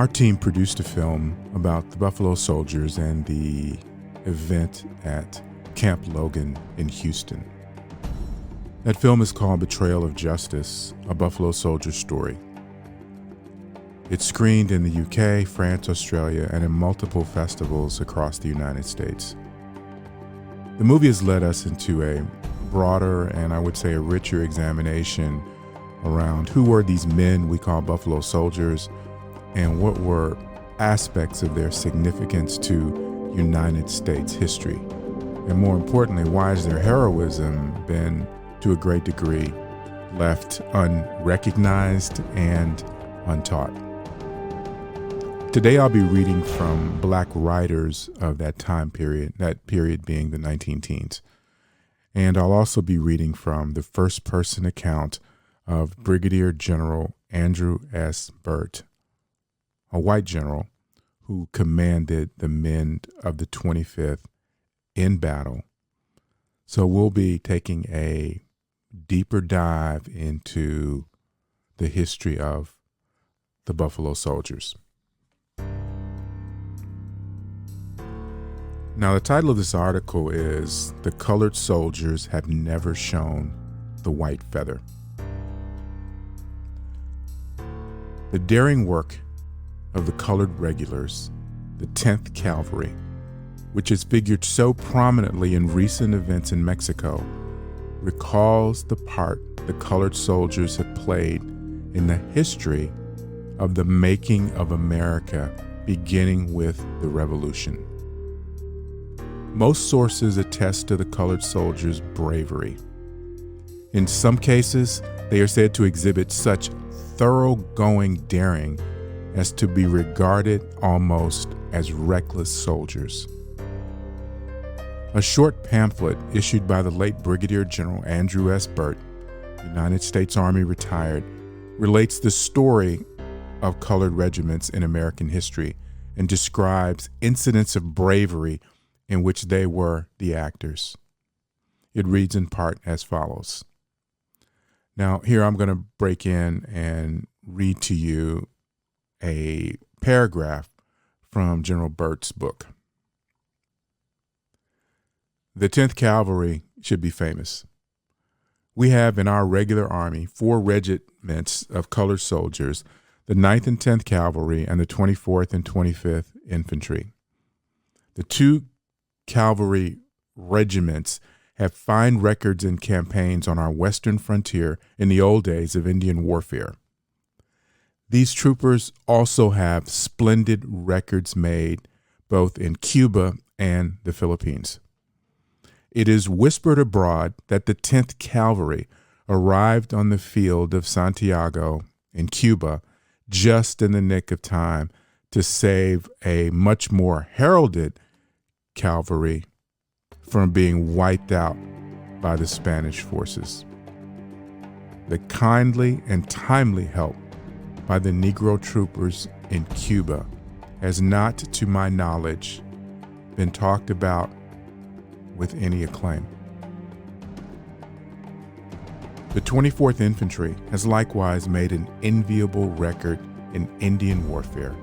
Our team produced a film about the Buffalo Soldiers and the event at Camp Logan in Houston. That film is called Betrayal of Justice, a Buffalo Soldier story. It's screened in the UK, France, Australia, and in multiple festivals across the United States. The movie has led us into a broader and I would say a richer examination around who were these men we call Buffalo Soldiers and what were aspects of their significance to United States history. And more importantly, why has their heroism been, to a great degree, left unrecognized and untaught? Today I'll be reading from Black writers of that time period, that period being the 19-teens. And I'll also be reading from the first-person account of Brigadier General Andrew S. Burt, a white general who commanded the men of the 25th in battle. So we'll be taking a deeper dive into the history of the Buffalo Soldiers. Now, the title of this article is "The Colored Soldiers Have Never Shown the White Feather." The daring work of the colored regulars, the 10th Cavalry, which has figured so prominently in recent events in Mexico, recalls the part the colored soldiers have played in the history of the making of America, beginning with the Revolution. Most sources attest to the colored soldiers' bravery. In some cases, they are said to exhibit such thoroughgoing daring as to be regarded almost as reckless soldiers. A short pamphlet issued by the late Brigadier General Andrew S. Burt, United States Army retired, relates the story of colored regiments in American history and describes incidents of bravery in which they were the actors. It reads in part as follows. Now, here I'm going to break in and read to you a paragraph from General Burt's book. The 10th Cavalry should be famous. We have in our regular army 4 regiments of colored soldiers, the 9th and 10th Cavalry and the 24th and 25th Infantry. The 2 cavalry regiments have fine records in campaigns on our western frontier in the old days of Indian warfare. These troopers also have splendid records made both in Cuba and the Philippines. It is whispered abroad that the 10th Cavalry arrived on the field of Santiago in Cuba just in the nick of time to save a much more heralded cavalry from being wiped out by the Spanish forces. The kindly and timely help by the Negro troopers in Cuba has not, to my knowledge, been talked about with any acclaim. The 24th Infantry has likewise made an enviable record in Indian warfare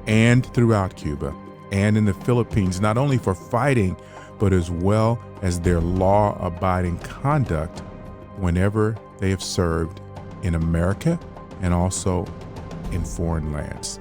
and throughout Cuba and in the Philippines, not only for fighting, but as well as their law-abiding conduct whenever they have served in America and also in foreign lands.